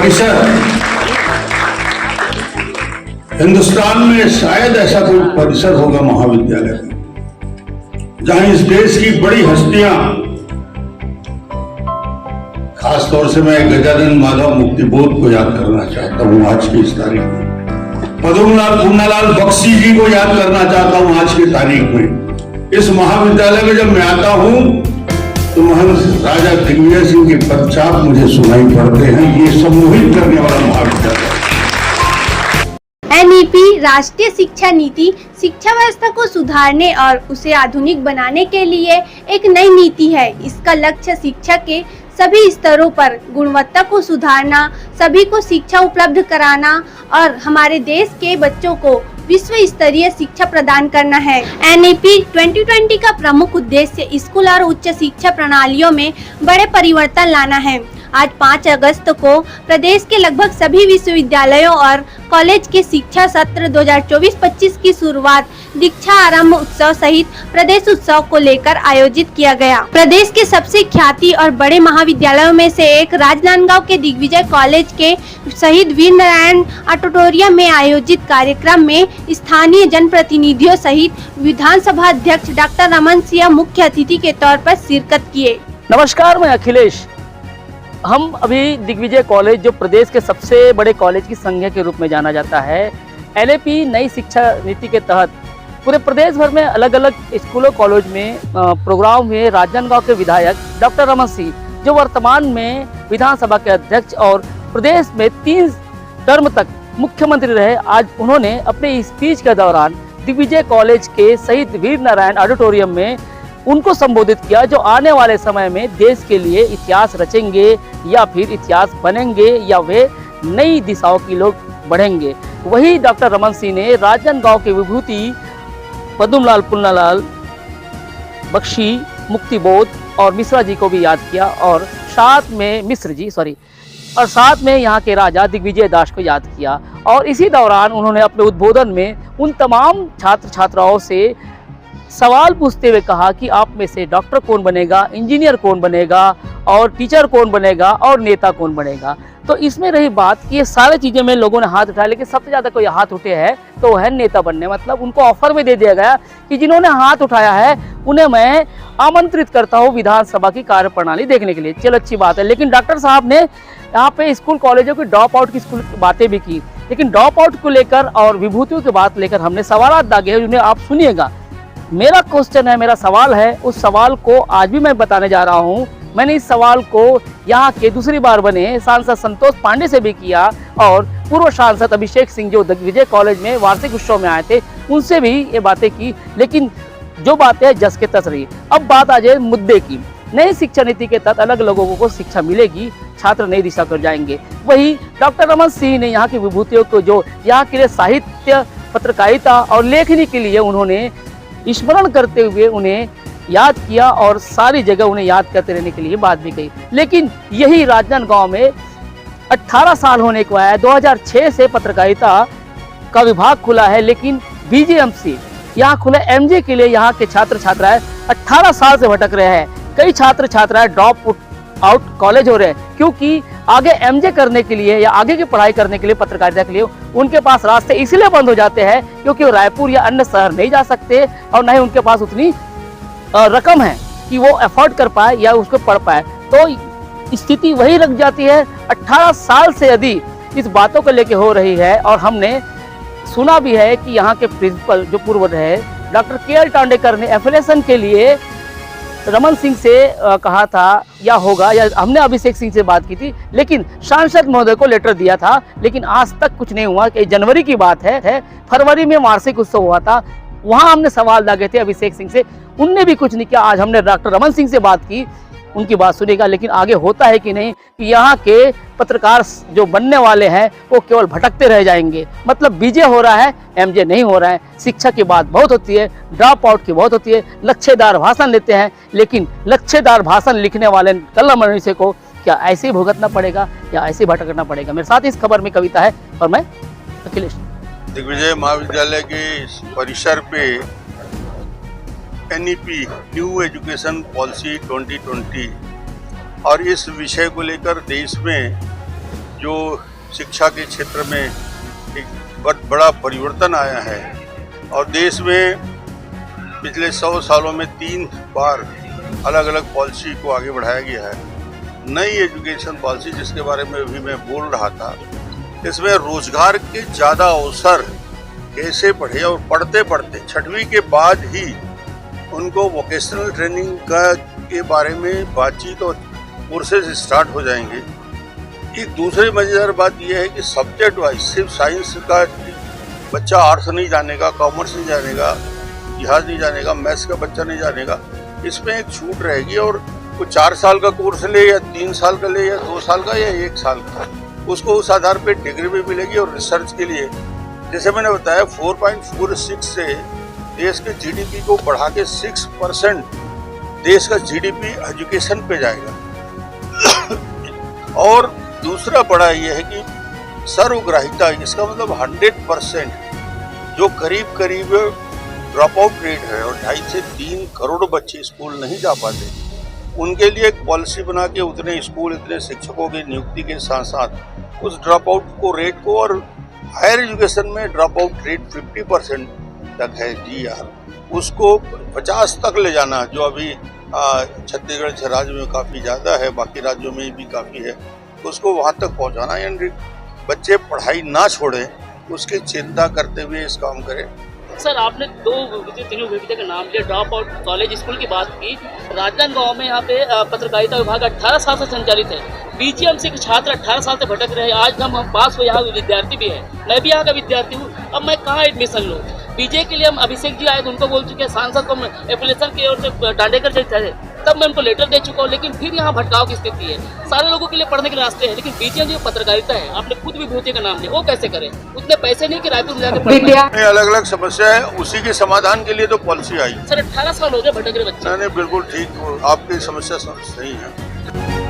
परिसर, हिंदुस्तान में शायद ऐसा कोई परिसर होगा महाविद्यालय का जहां इस देश की बड़ी हस्तियां, खासतौर से मैं गजानन माधव मुक्तिबोध को याद करना चाहता हूं आज की इस तारीख में, पद्मलाल पूर्णालाल बख्शी जी को याद करना चाहता हूं आज की तारीख में। इस महाविद्यालय में जब मैं आता हूं तो महंत राजा दिग्विजय सिंह के पदचाप मुझे सुनाई पड़ते हैं। ये सम्मोहित करने वाला महाविद्यालय। एनईपी राष्ट्रीय शिक्षा नीति शिक्षा व्यवस्था को सुधारने और उसे आधुनिक बनाने के लिए एक नई नीति है। इसका लक्ष्य शिक्षा के सभी स्तरों पर गुणवत्ता को सुधारना, सभी को शिक्षा उपलब्ध कराना और हमारे देश के बच्चों को विश्व स्तरीय शिक्षा प्रदान करना है। एनईपी 2020 का प्रमुख उद्देश्य स्कूल और उच्च शिक्षा प्रणालियों में बड़े परिवर्तन लाना है। आज 5 अगस्त को प्रदेश के लगभग सभी विश्वविद्यालयों और कॉलेज के शिक्षा सत्र 2024-25 की शुरुआत दीक्षा आरंभ उत्सव सहित प्रदेश उत्सव को लेकर आयोजित किया गया। प्रदेश के सबसे ख्याति और बड़े महाविद्यालयों में से एक राजनांदगांव के दिग्विजय कॉलेज के शहीद वीर नारायण ऑडिटोरियम में आयोजित कार्यक्रम में स्थानीय जनप्रतिनिधियों सहित विधानसभा अध्यक्ष डॉक्टर रमन सिंह मुख्य अतिथि के तौर पर शिरकत किए। नमस्कार, मैं अखिलेश। हम अभी दिग्विजय कॉलेज, जो प्रदेश के सबसे बड़े कॉलेज की संज्ञा के रूप में जाना जाता है, एनईपी नई शिक्षा नीति के तहत पूरे प्रदेश भर में अलग अलग स्कूलों कॉलेज में प्रोग्राम हुए। राजनांदगांव के विधायक डॉक्टर रमन सिंह, जो वर्तमान में विधानसभा के अध्यक्ष और प्रदेश में 3 टर्म तक मुख्यमंत्री रहे, आज उन्होंने अपने स्पीच के दौरान दिग्विजय कॉलेज के शहीद वीर नारायण ऑडिटोरियम में उनको संबोधित किया, जो आने वाले समय में देश के लिए इतिहास रचेंगे या फिर इतिहास बनेंगे या वे नई दिशाओं की लोग बढ़ेंगे। वही डॉक्टर रमन सिंह ने राजनांदगांव के विभूति पद्मलाल पूर्णालाल बख्शी, मुक्तिबोध और मिश्रा जी को भी याद किया और साथ में यहाँ के राजा दिग्विजय दास को याद किया। और इसी दौरान उन्होंने अपने उद्बोधन में उन तमाम छात्र छात्राओं से सवाल पूछते हुए कहा कि आप में से डॉक्टर कौन बनेगा, इंजीनियर कौन बनेगा और टीचर कौन बनेगा और नेता कौन बनेगा। तो इसमें रही बात कि ये सारी चीज़ें में लोगों ने हाथ उठाया, लेकिन सबसे ज़्यादा कोई हाथ उठे हैं तो वह है नेता बनने। मतलब उनको ऑफर में दे दिया गया कि जिन्होंने हाथ उठाया है उन्हें मैं आमंत्रित करता हूँ विधानसभा की कार्यप्रणाली देखने के लिए। चलो, अच्छी बात है। लेकिन डॉक्टर साहब ने यहाँ पे स्कूल कॉलेजों के ड्रॉप आउट की स्कूल बातें भी की, लेकिन ड्रॉप आउट को लेकर और विभूतियों की बात लेकर हमने सवाल दागे हैं, जिन्हें आप सुनिएगा। मेरा क्वेश्चन है, मेरा सवाल है, उस सवाल को आज भी मैं बताने जा रहा हूँ। मैंने इस सवाल को यहाँ के दूसरी बार बने सांसद संतोष पांडे से भी किया और पूर्व सांसद अभिषेक सिंह, जो दिग्विजय कॉलेज में वार्षिक उत्सव में आए थे, उनसे भी ये बातें की, लेकिन जो बातें जस के तस रही। अब बात आ जाए मुद्दे की। नई शिक्षा नीति के तहत अलग लोगों को शिक्षा मिलेगी, छात्र नई दिशा पर जाएंगे। वही डॉक्टर रमन सिंह ने यहाँ की विभूतियों को, जो यहाँ के लिए साहित्य, पत्रकारिता और लेखनी के लिए उन्होंने स्मरण करते हुए उन्हें याद किया और सारी जगह उन्हें याद करते रहने के लिए बात भी कही। लेकिन यही राजनांदगांव में 18 साल होने को आया है। 2006 से पत्रकारिता का विभाग खुला है, लेकिन बीजेएमसी यहाँ खुला एमजे के लिए यहाँ के छात्र छात्राएं 18 साल से भटक रहे हैं। कई छात्र छात्राएं ड्रॉप आउट कॉलेज हो रहे हैं, क्योंकि आगे एमजे करने के लिए या आगे की पढ़ाई करने के लिए, पत्रकारिता के लिए उनके पास रास्ते इसलिए बंद हो जाते हैं क्योंकि वो रायपुर या अन्य शहर नहीं जा सकते और न ही उनके पास उतनी रकम है कि वो अफोर्ड कर पाए या उसको पढ़ पाए। तो स्थिति वही रख जाती है। 18 साल से अधिक इस बातों को लेके हो रही है और हमने सुना भी है कि यहाँ के प्रिंसिपल, जो पूर्व रहे डॉक्टर के.एल. टांडेकर ने एफिलिएशन के लिए रमन सिंह से कहा था या होगा, या हमने अभिषेक सिंह से बात की थी, लेकिन सांसद महोदय को लेटर दिया था, लेकिन आज तक कुछ नहीं हुआ। कि जनवरी की बात है, फरवरी में वार्षिक उत्सव हुआ था, वहां हमने सवाल दागे थे अभिषेक सिंह से, उनने भी कुछ नहीं किया। आज हमने डॉक्टर रमन सिंह से बात की, उनकी बात सुनेगा, लेकिन आगे होता है कि नहीं, कि यहाँ के पत्रकार जो बनने वाले हैं वो केवल भटकते रह जाएंगे। मतलब बीजे हो रहा है, एमजे नहीं हो रहा है। शिक्षा की बात बहुत होती है, ड्रॉप आउट की बहुत होती है, लक्ष्यदार भाषण लेते हैं, लेकिन लक्ष्यदार भाषण लिखने वाले कलम मनुष्य को क्या ऐसे ही भुगतना पड़ेगा या ऐसे ही भटकना पड़ेगा? मेरे साथ इस खबर में कविता है और मैं अखिलेश। दिग्विजय महाविद्यालय के परिसर पे एनईपी न्यू एजुकेशन पॉलिसी 2020 और इस विषय को लेकर देश में जो शिक्षा के क्षेत्र में एक बहुत बड़ा परिवर्तन आया है और देश में पिछले 100 सालों में 3 बार अलग अलग पॉलिसी को आगे बढ़ाया गया है। नई एजुकेशन पॉलिसी जिसके बारे में अभी मैं बोल रहा था, इसमें रोजगार के ज़्यादा अवसर कैसे पढ़े और पढ़ते पढ़ते 6वीं के बाद ही उनको वोकेशनल ट्रेनिंग के बारे में बातचीत और कोर्सेज स्टार्ट हो जाएंगे। एक दूसरी मजेदार बात यह है कि सब्जेक्ट वाइज सिर्फ साइंस का बच्चा आर्ट्स नहीं जानेगा, कॉमर्स नहीं जानेगा, इतिहास नहीं जानेगा, मैथ्स का बच्चा नहीं जानेगा, इसमें एक छूट रहेगी और वो 4 साल का कोर्स ले या 3 साल का ले या 2 साल का या 1 साल का, उसको उस आधार पे डिग्री भी मिलेगी। और रिसर्च के लिए जैसे मैंने बताया 4.46 से देश के जीडीपी को बढ़ा के 6% देश का जीडीपी एजुकेशन पे जाएगा। और दूसरा बड़ा ये है कि सर्वग्राहिता, इसका मतलब 100% जो करीब करीब ड्रॉप आउट रेट है और 2.5 से 3 करोड़ बच्चे स्कूल नहीं जा पाते, उनके लिए एक पॉलिसी बना के उतने स्कूल, इतने शिक्षकों की नियुक्ति के साथ साथ उस ड्रॉप आउट को रेट को, और हायर एजुकेशन में ड्रॉप आउट रेट 50% तक है GR, उसको 50 तक ले जाना, जो अभी छत्तीसगढ़ राज्य में काफ़ी ज़्यादा है, बाकी राज्यों में भी काफ़ी है, उसको वहाँ तक पहुँचाना, यानी बच्चे पढ़ाई ना छोड़ें, उसकी चिंता करते हुए इस काम करें। सर, आपने 3 विविधता का नाम लिया, ड्रॉप आउट कॉलेज स्कूल की बात की। राजनांदगांव में यहाँ पे पत्रकारिता विभाग 18 साल से संचालित है। बीजीएमसी के छात्र 18 साल से भटक रहे हैं। आज हम पास हुए, यहाँ विद्यार्थी भी है, मैं भी यहाँ का विद्यार्थी हूँ। अब मैं कहाँ एडमिशन लूँ? बीजे के लिए हम अभिषेक जी आए तो उनको बोल चुके हैं, सांसद को एप्लीकेशन की ओर से डांडेकर जी थे, तब मैं उनको लेटर दे चुका हूँ, लेकिन फिर यहाँ भटकाव की स्थिति है। सारे लोगों के लिए पढ़ने के रास्ते हैं, लेकिन बीजेएम जो पत्रकारिता है, आपने खुद विभूति का नाम लिया, वो कैसे करें? उतने पैसे नहीं कि रायपुर में जाकर अलग अलग समस्या है, उसी के समाधान के लिए तो पॉलिसी आई। सर 18 साल हो गए भटक रहे बच्चे। नहीं, बिल्कुल ठीक, आपकी समस्या सही है।